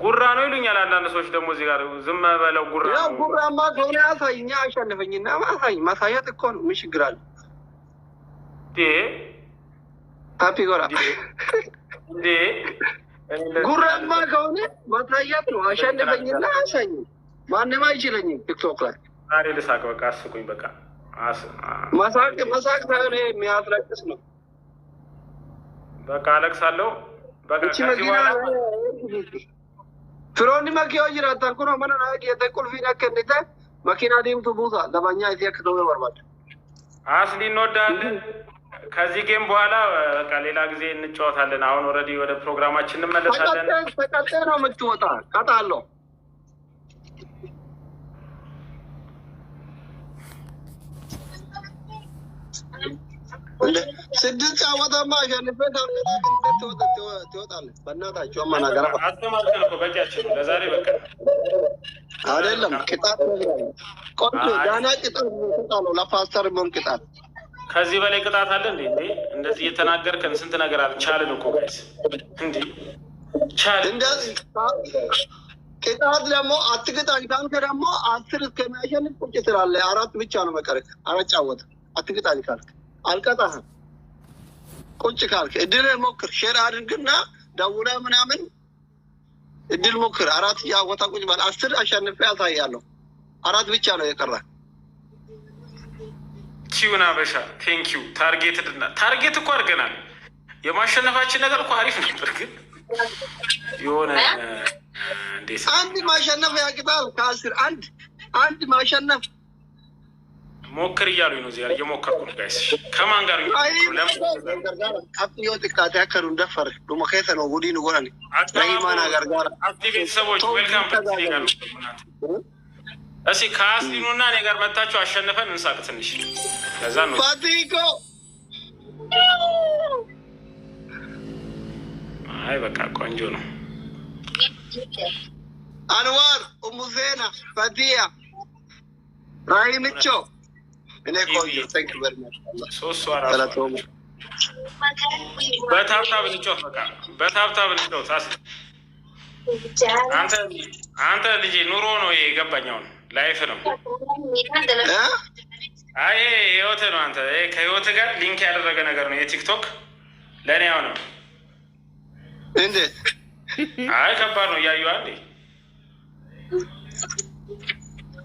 ጉራ ነው ይሉኛል አንዳንድ ሰዎች ደግሞ እዚህ ጋር ዝም በለው ጉራ ነው። ጉራማ ከሆነ ያሳይኛ አሸንፈኝና ማሳየት እኮ ነው። ምን ችግር አለ? ታፒ ጎራ ጉራማ ከሆነ ማሳየት ነው። አሸንፈኝና አሳይ። ማንም አይችለኝም። ቲክቶክ ላይ ዛሬ ልሳቅ። በቃ አስቁኝ። በቃ መሳቅ ሳይሆን የሚያስለቅስ ነው። በቃ አለቅሳለሁ። በቃ ፍሮኒ መኪያው ጅራታ ኩኖ መና ቁልፊ ነከንተ መኪና ዲምቱ ቡዛ ለማኛ እዚህ ከተው በርባድ አስሊ እንወዳለን። ከዚህ ጌም በኋላ በቃ ሌላ ጊዜ እንጫወታለን። አሁን ኦልሬዲ ወደ ፕሮግራማችን እንመለሳለን። ተቀጣ ነው የምትወጣ ቀጣለሁ። ስድስት ጨዋታማ አሸንፈህ ትወጣለህ። በእናታችሁ አማናገራ አስተማርከን እኮ በቂያችን ለዛሬ በቃ አይደለም። ቅጣት ቆንጆ ዳና ቅጣት ነው። ለፓስተር ምን ቅጣት? ከዚህ በላይ ቅጣት አለ እንዴ? እንደዚህ እየተናገርከን ስንት ነገር አለ። ቻልን እኮ ጋይስ እንዴ ቻልን። እንደዚህ ቅጣት ደግሞ አትቅጣኝ ካልክ ደግሞ 10 እስከሚያሸንፍ ቁጭ ትላለህ። 4 ብቻ ነው መቀረቅ። 4 ጫወት አትቅጣኝ ካልክ አልቀጣህም። ቁጭ ካልክ እድል ሞክር። ሼር አድርግና ደውለህ ምናምን እድል ሞክር። 4 ጫወታ ቁጭ በል። 10 አሸንፌ ያሳያለሁ። 4 ብቻ ነው የቀረ። ኪዩና በሻ ቴንኪዩ። ታርጌት እኮ አድርገናል። የማሸነፋችን ነገር እኮ አሪፍ ነበር፣ ግን የሆነ አንድ ማሸነፍ ያቅጣል። ከ10 አንድ ማሸነፍ ሞክር እያሉኝ ነው። እዚህ እየሞከርኩ ነው ጋይስ። ከማን ጋር ጥቃት ያከሩ እንደፈር ዱመከተ ነው ጉዲን ጎራኒ ረሂማና ጋር ቤተሰቦች ዌልካም ጋር እስኪ ከአስሊኑና እኔ ጋር መታችሁ አሸንፈን እንሳቅ ትንሽ። ከዛ ነው ፋቲኮ አይ በቃ ቆንጆ ነው። አንዋር ኡሙዜና ፋቲያ ራሂምቾ እኔ ቆንጆ ታንክ ዩ ቨሪ ማች ሶስት አራት በታብታብ ልጆት በቃ በታብታብ ልጆት አንተ ልጅ ኑሮ ነው የገባኛው ላይፍ ነው። አይ ህይወት ነው። አንተ ከህይወት ጋር ሊንክ ያደረገ ነገር ነው የቲክቶክ ለእኔ ያው ነው። እንዴት? አይ ከባድ ነው። እያዩ አንዴ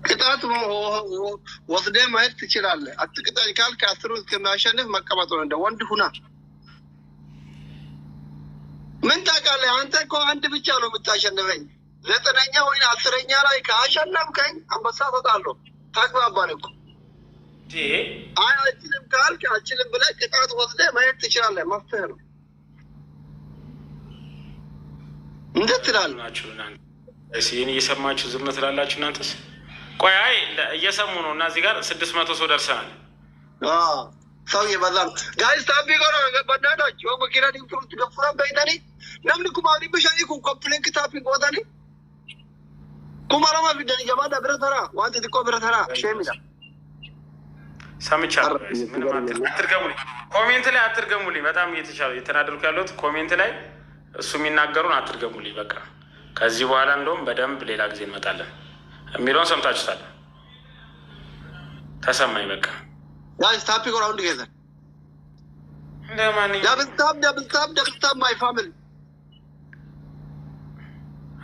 ቅጣት ወስደህ ማየት ትችላለህ። አትቅጣኝ ካልክ 10 እስከሚያሸንፍ መቀመጥ ነው። እንደ ወንድ ሁና ምን ታውቃለህ? አንተ እኮ አንድ ብቻ ነው የምታሸንፈኝ። 9ኛ ወይ 10ኛ ላይ ካሸነፍከኝ አንበሳ እሰጥሃለሁ። ታግባባን እኮ አይ አችልም ካልክ አችልም ብለህ ቅጣት ወስደህ ማየት ትችላለህ። መፍትሄ ነው። እንዴት ትላለህ? ይህን እየሰማችሁ ዝም ትላላችሁ እናንተስ? ቆይ አይ እየሰሙ ነው። እና እዚህ ጋር 600 ሰው ደርሰናል። ሰው ይበዛል ጋይስ። ታቢ ጎራ በእናታችሁ መኪና ዲምቱት ገፉራ በይታኒ ነምን ኩማሪ በሻይ ኩ ኮምፕሌንት ታፒ ጎታኒ ኩማራማ ቢደን ጀማዳ ብረተራ ዋንት ዲኮ ብረተራ ሸሚዳ ሰምቻለሁ። ምንም አትርገሙልኝ፣ ኮሜንት ላይ አትርገሙልኝ። በጣም እየተሻለ የተናደርኩ ያለሁት ኮሜንት ላይ እሱ የሚናገሩን አትርገሙልኝ። በቃ ከዚህ በኋላ እንደውም በደንብ ሌላ ጊዜ እንመጣለን የሚለውን ሰምታችሁታል። ተሰማኝ በቃ ጋይስ ታፒ ጎራ ሁሉ ገዘ እንደማንኛውም ደብልታብ ማይ ፋሚሊ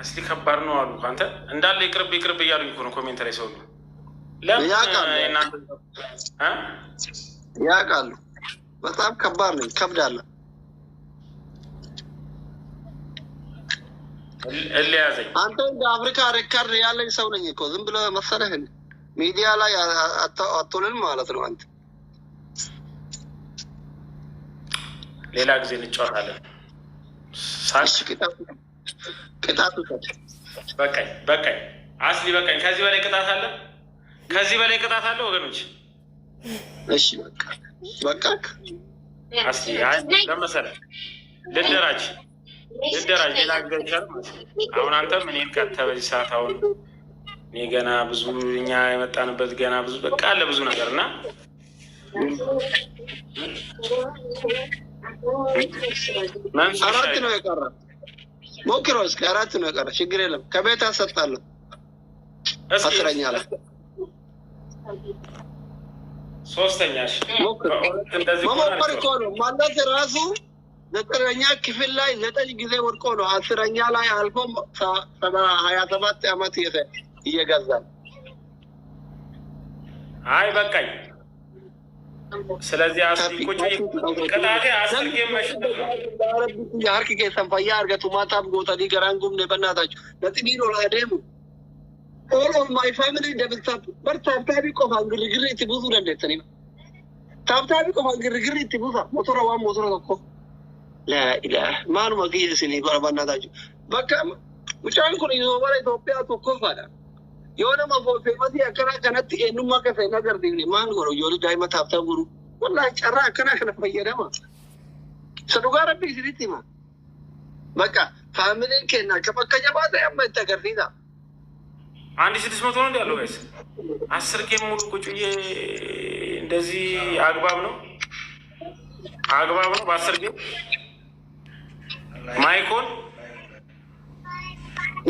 እስቲ ከባድ ነው አሉ። አንተ እንዳለ ይቅርብ እያሉኝ እኮ ነው ኮሜንት ላይ ሰው ያውቃሉ። በጣም ከባድ ነው፣ ይከብዳል። እልያዘኝ አንተ እንደ አፍሪካ ሬከርድ ያለኝ ሰው ነኝ እኮ ዝም ብለህ መሰለህ ሚዲያ ላይ አትውልም ማለት ነው። አንተ ሌላ ጊዜ እንጫወታለን። ቅጣቱ በቃኝ አስሊ በቃኝ። ከዚህ በላይ ቅጣት አለ ወገኖች። እሺ በቃ አስሊ ለመሰለህ ልደራጅ ሌላ ጊዜ ይቻላል። አሁን አንተም እኔን ቀጥተህ በዚህ ሰዓት አሁን እኔ ገና ብዙ እኛ የመጣንበት ገና ብዙ በቃ አለ ብዙ ነገር እና አራት ነው የቀረ ሞክሮ እስከ 4 ነው ቀረ ችግር የለም ከቤት አሰጣለሁ አስረኛ ላይ ሶስተኛሽ ሞክሮ እኮ ነው ማለት ራሱ 9ኛ ክፍል ላይ 9 ጊዜ ወድቆ ነው 10ኛ ላይ አልፎ 27 ዓመት እየገዛል አይ በቃኝ ስለዚህ አስቲ ቁጭ ቅጣቴ 10 ጌም መሽነፍ ያርክ ከሰንፋያ አርገቱ ማታብ ጎታዲ ገራንጉምነበናታችሁ ለጥቢሮ ለደም all of my family double tap bar ታብታቢ ቆፋ ግርግር ይትቡዙ ለደተኒ ታብታቢ ቆፋ ግርግር ይትቡዛ ሞተራ እኮ لا اله ማኑ ማግየስኒ ጎረባናታችሁ በቃ ውጫን ኩን ይዞባለ ኢትዮጵያ ተቆፋላ የሆነ ማፎፌ ማቲ አከራ ከነት እኑማ ከፈ ነገር ዲኒ ማን ጎሮ ይወል ዳይማ ታብታ ጉሩ والله ጨራ ከና ፈየደማ ሰዱጋራ ቢዝሪቲማ በቃ ፋሚሊ ከና ከበከኛ ባታ ያመተገርዲዳ 1600 ነው ያለው ጋይስ 10 ጌም ሙሉ ቁጭዬ እንደዚህ አግባብ ነው በ10 ጌም ማይኮን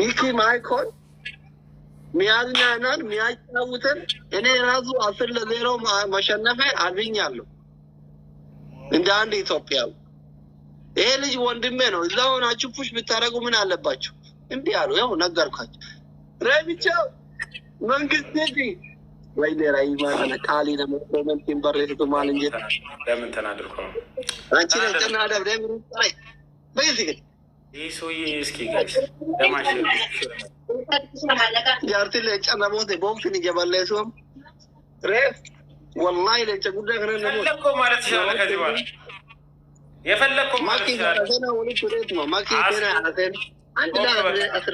ይኪ ማይኮን ሚያዝናናን ሚያጫውተን እኔ ራሱ 10-0 ማሸነፈ አግኛለሁ እንደ አንድ ኢትዮጵያዊ ይሄ ልጅ ወንድሜ ነው እዛው ናችሁ ፑሽ ብታረጉ ምን አለባችሁ እንዴ አሉ ያው ነገርኳችሁ ረብቻው መንግስት ነጂ ወይ ለራይ ማና ቃሊ ነው ኮሜንት ኢምበረቱ ማል እንጂ ለምን ተናድርኩ አንቺ ለተና ደብደም ታይ በዚህ ይሶይ እስኪ ጋይስ ለማሽ ያርት ለጨናሞት ቦክስን ይገባለሱም ረፍ والله ለጨጉዳ ገረነ ነው ለኮ ማለት ይችላል ከዚህ በኋላ የፈለኩ ማለት ይችላል ማኪና ወሊ ቱሬት ነው ማኪና አተን አንድ ላይ አስር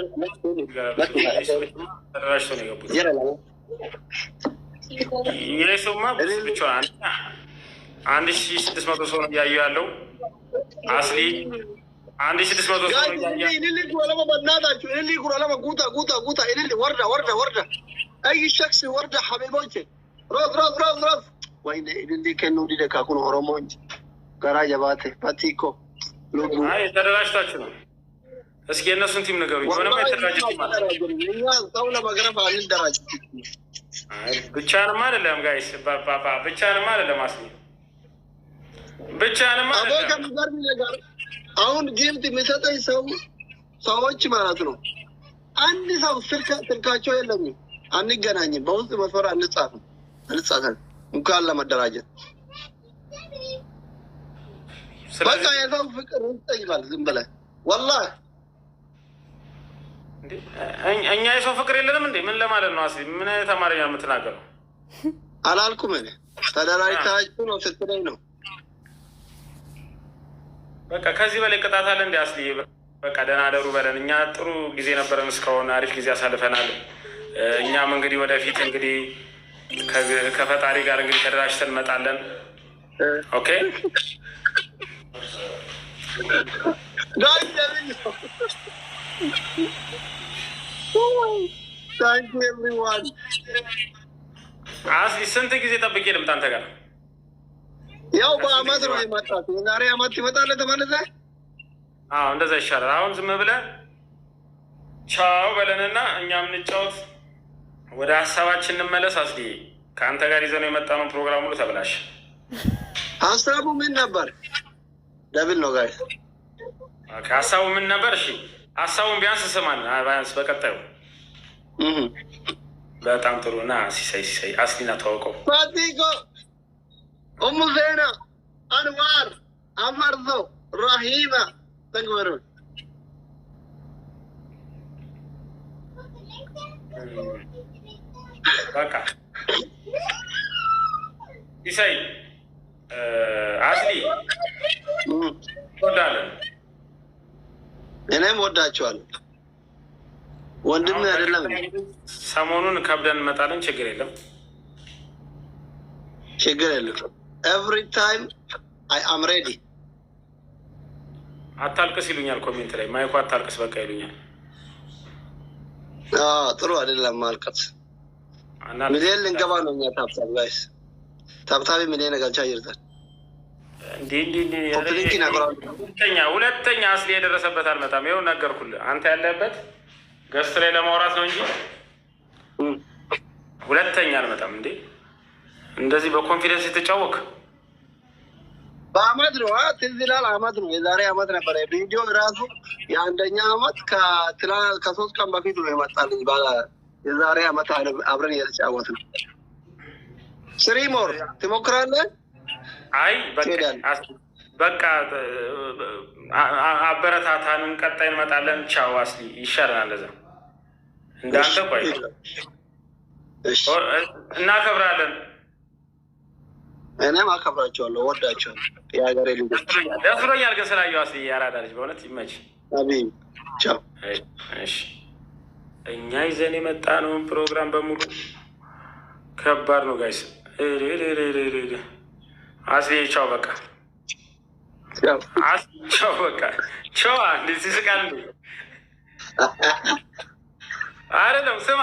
ተራሽቶ ነው የገቡት የሱማ ብቻ 1600 ሰው ነው ያያለው አስሊ 1600 ሰው ነው ያያለው ይልልይ ወላ በእናታችሁ ይልልይ ወላ ጉታ ይልልይ ወርዳ اي شخص ወርዳ ሐቢቦቼ ሮዝ ወይኔ ይልልይ ከነው ዲደካኩ ነው ኦሮሞንጂ ጋራጃ ባቴ ፓቲኮ ሎጉ አይ ተደራጅታችሁ ነው እስኪ የነሱን ቲም ነገሩ ምንም አይተደራጅም ማለት እኛ ሰውላ በገረፋ አንደራጅ ብቻንም አይደለም ጋይስ ባባ ብቻንም አይደለም አስሊ ብቻንም አይደለም አሁን ጌምት የሚሰጠኝ ሰዎች ማለት ነው አንድ ሰው ስልካቸው የለም አንገናኝም በውስጥ መስፈር አንጻፍም እንኳን ለመደራጀት በቃ የሰው ፍቅር ይጠይባል ዝም ብለህ والله እኛ የሰው ፍቅር የለንም እንዴ ምን ለማለት ነው አስሊ ምን አይነት አማርኛ ነው የምትናገረው አላልኩም እኔ ተደራጅታችሁ ነው ስትለኝ ነው በቃ ከዚህ በላይ ቅጣት አለ እንዴ አስሊ በቃ ደህና አደሩ በለን እኛ ጥሩ ጊዜ ነበረን እስካሁን አሪፍ ጊዜ አሳልፈናል እኛም እንግዲህ ወደፊት እንግዲህ ከፈጣሪ ጋር እንግዲህ ተደራጅተን እንመጣለን ኦኬ Thank you everyone. አስሊ ስንት ጊዜ ጠብቄ ልምጣ አንተ ጋር ያው በአመት ነው የመጣሁት ዛሬ አመት ይመጣል ተመለሰ እንደዛ ይሻላል አሁን ዝም ብለህ ቻው በለንና እኛም እንጫወት ወደ ሀሳባችን እንመለስ አስሊ ከአንተ ጋር ይዘነው የመጣነው ፕሮግራም ሁሉ ተበላሽ ሀሳቡ ምን ነበር ደብል ነው ጋይስ ሀሳቡ ምን ነበር እሺ ሀሳቡን ቢያንስ ስማን ቢያንስ በቀጣዩ በጣም ጥሩ ና ሲሳይ አስሊና ተዋውቀው ፋቲኮ ዜና አንዋር አማርዞ ራሂማ ተግበሩ በቃ ሲሳይ አስሊ ወዳለን እኔም ወዳቸዋለሁ ወንድም አይደለም ሰሞኑን ከብደን እንመጣለን ችግር የለም every time I am ready አታልቅስ ይሉኛል ኮሜንት ላይ ማይኮ አታልቅስ በቃ ይሉኛል ጥሩ አይደለም ማልቀስ ሚሊየን ልንገባ ነው እኛ ታብታብ ጋይስ ታብታቢ ሚሊየን ጋቻ ይርታል ሁለተኛ አስሊ የደረሰበት አልመጣም። ይኸው ነገርኩልህ። አንተ ያለበት ገስት ላይ ለማውራት ነው እንጂ ሁለተኛ አልመጣም። እንዴ እንደዚህ በኮንፊደንስ የተጫወክ በአመት ነው ትዝ ይላል። አመት ነው የዛሬ አመት ነበረ ቪዲዮ ራሱ የአንደኛ አመት ከ3 ቀን በፊት ነው የመጣልኝ። የዛሬ አመት አብረን እየተጫወት ነው። ስሪሞር ትሞክራለህ? አይ በቃ አበረታታንን፣ ቀጣይ እንመጣለን። ቻው አስሊ ይሻለናል። ለዛ እንዳንተ ቆይ እናከብራለን። እኔም አከብራቸዋለሁ፣ ወዳቸዋለሁ። የሀገሬ ልጆች ደስ ብሎኛል ግን ስላየሁ አስሊ ያራዳ ልጅ በእውነት ይመች። አሜን። ቻው። እሺ እኛ ይዘን የመጣነውን ፕሮግራም በሙሉ ከባድ ነው ጋይስ። አስሊ ቻው በቃ ቻው በቃ ቻው። እንዴት ሲስቃል እንዴ! አይደለም ስማ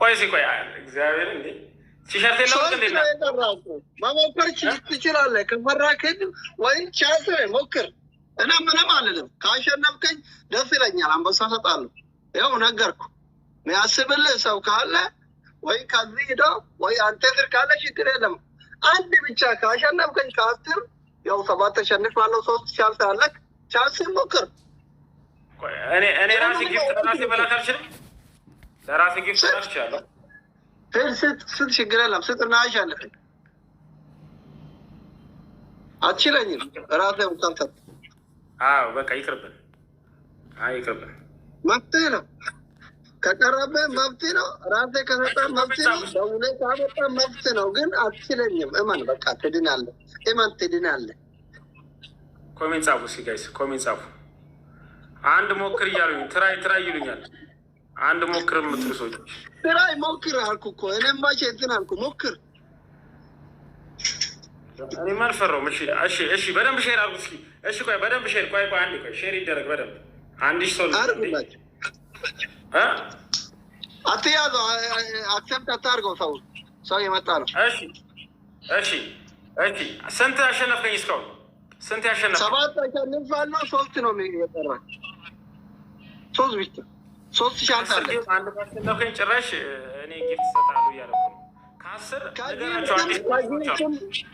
ቆይ ቆይ እግዚአብሔር እንዴ ቲሸርት የለውም እንዴ? መሞከር ትችላለህ። ከፈራክ ወይም ቻንስ ሞክር። እና ምንም አልልም። ካሸነፍከኝ ደስ ይለኛል። አንበሳ ሰጣለሁ። ያው ነገርኩ። የሚያስብልህ ሰው ካለ ወይ ከዚህ ሄዶ ወይ አንተ ስር ካለ ችግር የለም። አንድ ብቻ ካሸነፍከኝ ከ10 ያው 7 ተሸንፋለሁ። 3 ቻንስ አለክ። ቻንስን ሞክር። እኔ ራሴ ጊፍት ራሴ በላክ አልችልም። ለራሴ ጊፍት በላክ ይችላለሁ። ስት ችግር የለም። ስጥና አሸንፈኝ። አትችለኝም። ራስህ እንኳን ሰጥ። አዎ በቃ ይቅርብን። አይ ይቅርብን። መብትህ ነው። ከቀረብህ መብት ነው። ራስህ ከሰጠህ መብት ነው። በእውነት ካመጣህ መብት ነው። ግን አትችለኝም። እመን። በቃ ትድናለህ። እመን፣ ትድናለህ። ኮሜንት ጻፉ። ሲጋይስ ኮሜንት ጻፉ። አንድ ሞክር እያሉኝ ትራይ ይሉኛል። አንድ ሞክር የምትሉ ሰዎች ትራይ ሞክር አልኩ እኮ እኔም ማቼ እንትን አልኩ። ሞክር። እኔማ አልፈራሁም። እሺ በደንብ ሼር አድርጉ እስኪ። እሺ ቆይ በደንብ ሼር ቆይ አንዴ ቆይ ሼር ይደረግ በደንብ። አንድ ሺህ ሰው አድርጉላቸው። አትያዘው፣ አክሰፕት አታድርገው። ሰው የመጣ ነው። እሺ ስንት አሸነፍከኝ እስካሁን? ስንት ያሸነፍ? 7 አሸንፋለሁ። 3 ነው የቀረ። 3 ብቻ 3 ሻንስ አለ። አንድ ካሸነፍከኝ ጭራሽ እኔ ጊፍት እሰጥሃለሁ እያለሁ ነው። ከ10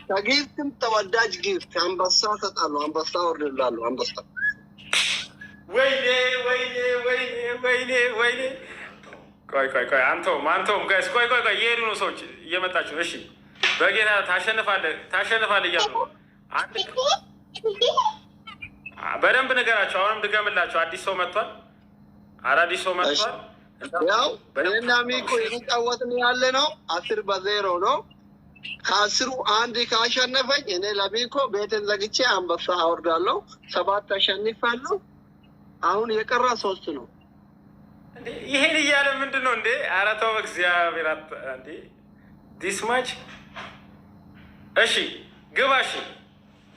ከጊፍትም ተወዳጅ ጊፍት አንበሳ እሰጣለሁ። አንበሳ ወርድላለሁ። አንበሳ ወይኔ ቆይ አንተውም ጋይስ ቆይ እየሄዱ ነው ሰዎች እየመጣችሁ። እሺ በጌታ ታሸንፋለህ እያሉ ነው። በደንብ ንገራቸው። አሁንም ድገምላቸው። አዲስ ሰው መጥቷል። አዳዲስ ሰው መጥቷል። ያው እኔና ሚኮ የተጫወትን ያለ ነው። 10-0 ነው። ከ10 አንድ ካሸነፈኝ እኔ ለሚኮ ቤትን ዘግቼ አንበሳ አወርዳለሁ። 7 አሸንፋለሁ። አሁን የቀራ 3 ነው። ይሄን እያለ ምንድን ነው እንዴ? ኧረ ተው እግዚአብሔር እንዴ ዲስ ማች። እሺ ግባ። እሺ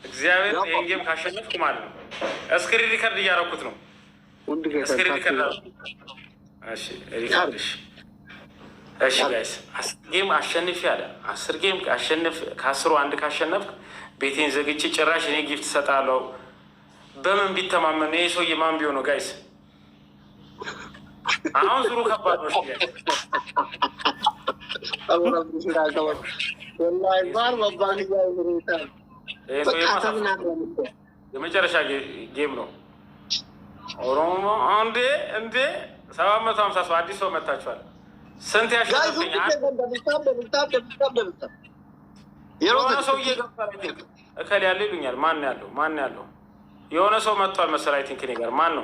እግዚአብሔር ይሄን ጌም ካሸነፍኩ ማለት ነው እስክሪን ሪከርድ እያደረኩት ነው። እስክሪን ሪከርድ ሪከርድ። እሺ ጋይስ 10 ጌም አሸንፍ ያለ 10 ጌም አሸንፍ። ከ10 አንድ ካሸነፍክ ቤቴን ዘግቼ ጭራሽ እኔ ጊፍት እሰጣለሁ። በምን ቢተማመን ይሄ ሰውዬ ማን ቢሆን ነው ጋይስ? አሁን ዙሩ ከባድ ነው። የመጨረሻ ጌም ነው። ኦሮሞ እንዴ 750 ሰው አዲስ ሰው መታችኋል። ስንት ያሸነፈኝ? የሆነ ሰው እየገባ እከል ያለ ይሉኛል። ማን ያለው? የሆነ ሰው መጥቷል መሰል። አይ ቲንክ እኔ ጋር ማን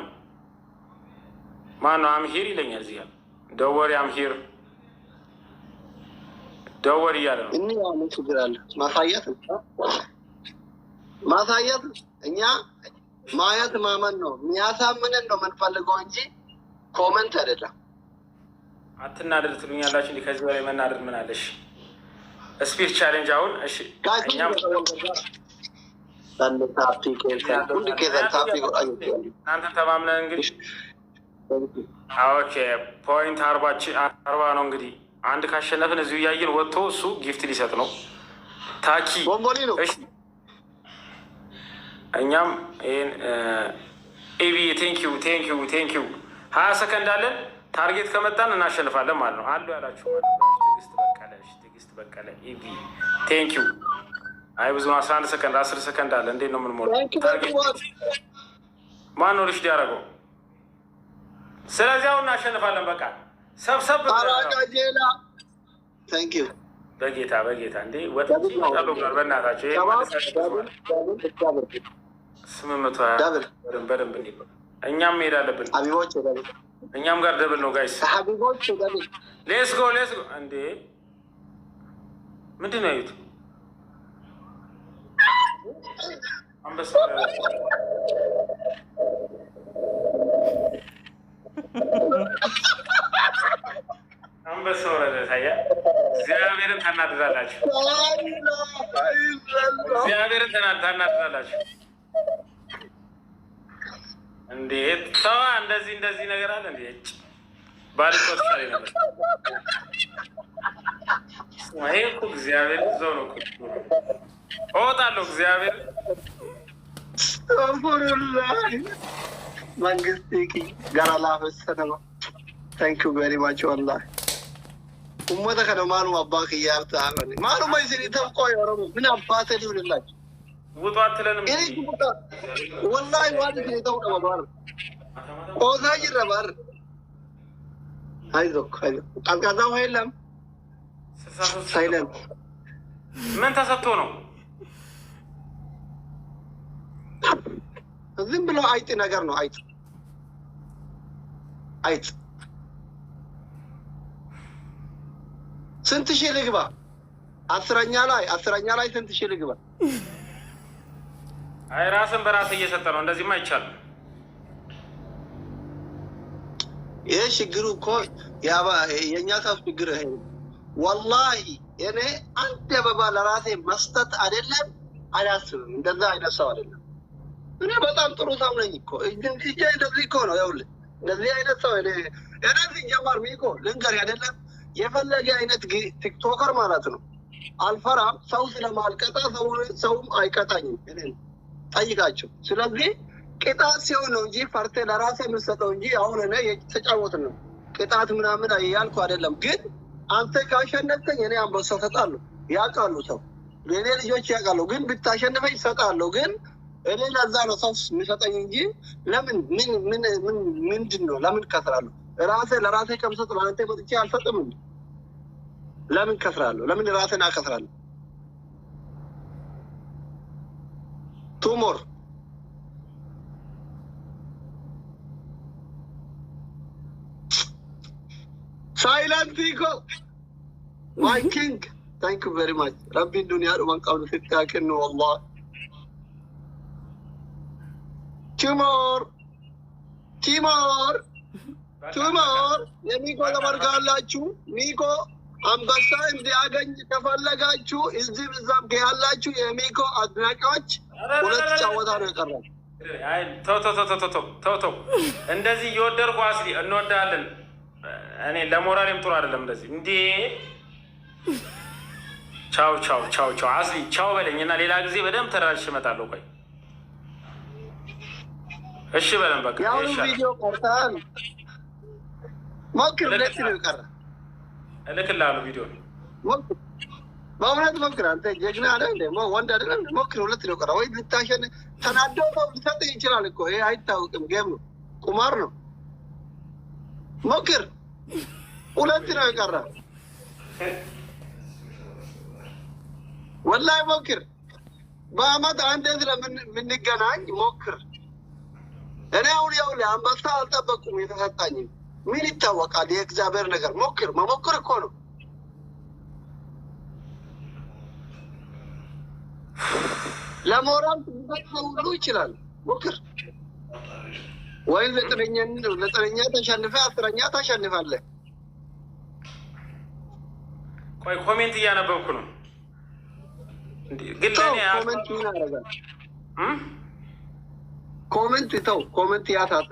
ነው አምሂር ይለኛል። እዚህ ጋር ደወሪ አምሂር ደወሪ እያለ ነው። እኔ ያለ ችግር አለ። ማሳየት እኛ ማየት ማመን ነው። የሚያሳምንን ነው የምንፈልገው እንጂ ኮመንት አይደለም። አትናደድ ትሉኛላችሁ። እንዲህ ከዚህ በላይ መናደድ ምን አለሽ? ስፒድ ቻሌንጅ አሁን እሺ እናንተን ተማምነን እንግዲህ ኦኬ ፖይንት 40 ነው እንግዲህ አንድ ካሸነፍን እዚሁ እያየን ወጥቶ እሱ ጊፍት ሊሰጥ ነው። ታኪ ቦምቦሊ ነው። እሺ እኛም ይሄን ኤቢ ቴንኪው 20 ሰከንድ አለን። ታርጌት ከመጣን እናሸንፋለን ማለት ነው። አሉ ያላችሁ ትዕግስት በቀለ ኤቢ ቴንኪው። አይ ብዙ 11 ሰከንድ 10 ሰከንድ አለ። እንዴት ነው የምንሞላው? ማን ነው ልጅ ያደረገው? ስለዚህ አሁን እናሸንፋለን። በቃ ሰብሰብ በጌታ እንዴ ወጥቼ ይመጣሉ ብሏል። በእናታቸው 820 በደንብ እንዲ እኛም መሄድ አለብን። እኛም ጋር ደብል ነው ጋይስ። ሌስ ጎ እንዴ ምንድን ነው ያዩት? አንበሳ ወረደ። ታያ እግዚአብሔርን ታናድዳላችሁ። እንዴት ተዋ። እንደዚህ ነገር አለ እንዴ? ባልቆት ሳይ ነበር። ይሄ እኮ እግዚአብሔር እዛው ነው እኮ እወጣለሁ። እግዚአብሔር መንግስት ገራላ ፈሰነማ ታንክ ዩ ቬሪ ማች ወላሂ ኡመተ ከነ ማኑ አባክ ያርታ ማኑ ማይሰሪ ተቆ ያረሙ ምን አባተ ሊውልላችሁ ውጡ አትለንም ወላሂ ዋዲ ተውቀ ባር ኦዛ ይረባር አይዞክ ቀዝቃዛው የለም ሳይለንት ምን ተሰጥቶ ነው? ዝም ብሎ አይጥ ነገር ነው። አይጥ ስንት ሺህ ልግባ? አስረኛ ላይ ስንት ሺህ ልግባ? አይ ራስን በራስ እየሰጠ ነው። እንደዚህማ አይቻልም። ይሄ ችግሩ እኮ የእኛ ከፍ ችግር ይሄ ወላሂ እኔ አንድ አበባ ለራሴ መስጠት አይደለም አላስብም። እንደዛ አይነት ሰው አይደለም። እኔ በጣም ጥሩ ሰው ነኝ እኮ እንጂ እንደዚህ እኮ ነው። ይኸውልህ እንደዚህ አይነት ሰው እኔ ሲጀመር ሚኮ ልንገር አይደለም የፈለገ አይነት ቲክቶከር ማለት ነው አልፈራም። ሰው ስለማልቀጣ ሰውም አይቀጣኝም። እኔ ጠይቃቸው። ስለዚህ ቅጣት ሲሆን ነው እንጂ ፈርቴ ለራሴ የምሰጠው እንጂ አሁን እኔ የተጫወትን ነው ቅጣት ምናምን ያልኩ አይደለም። ግን አንተ ካሸነፍከኝ እኔ አንበሳ ሰጣለሁ። ያውቃሉ፣ ሰው የኔ ልጆች ያውቃሉ። ግን ብታሸንፈኝ ሰጣለሁ። ግን እኔ ለዛ ነው ሰው የሚሰጠኝ እንጂ ለምን ምንድን ነው ለምን ከስራለሁ? ራሴ ለራሴ ከምሰጥ ለአንተ መጥቼ አልሰጥም። ለምን ከስራለሁ? ለምን ራሴን አከስራለሁ? ቱሞር ሳይለንት ኢኮ ማይ ኪንግ ታንክ ዩ ቬሪ ማች ረቢ ዱንያ ዱማን ቀብሉ ፍታክን ነው والله ቱሞር የሚኮ ተመርካላችሁ። ሚኮ አንበሳ እንዲያገኝ ከፈለጋችሁ እዚህ ብዛም ያላችሁ የሚኮ አድናቂዎች ሁለት ጨዋታ ነው የቀረው። ተው እንደዚህ እየወደድኩ አስሊ እንወዳለን። እኔ ለሞራሌም ጥሩ አይደለም እንደዚህ እንዴ። ቻው አስሊ ቻው በለኝና ሌላ ጊዜ በደንብ ተራርሽ እመጣለሁ። ቆይ እሺ በለን በቃ ያው ቪዲዮ ቆርጣን ሞክር። ለት ነው የቀረ እልክልሃለሁ ቪዲዮ ሞክር። በእውነት ሞክር። አንተ ጀግና አይደል እንዴ? ወንድ አይደል? ሞክር። ሁለት ነው የቀረ። ወይ ልታሸን ተናዶ ሰው ሊሰጥ ይችላል እኮ ይሄ አይታወቅም። ጌም ነው፣ ቁማር ነው። ሞክር። ሁለት ነው የቀረ። ወላሂ ሞክር። በአመት አንዴ ስለምንገናኝ ሞክር። እኔ አሁን ያው አንበሳ አልጠበቁም የተሰጣኝ ምን ይታወቃል? የእግዚአብሔር ነገር ሞክር። መሞክር እኮ ነው። ለሞራል ሁሉ ይችላል። ሞክር። ወይም ዘጠነኛ ተሸንፈ 10ኛ ታሸንፋለህ። ቆይ ኮሜንት እያነበብኩ ነው። ግን ኮሜንት ምን ያደርጋል? ኮሜንት ተው። ኮሜንት ያሳት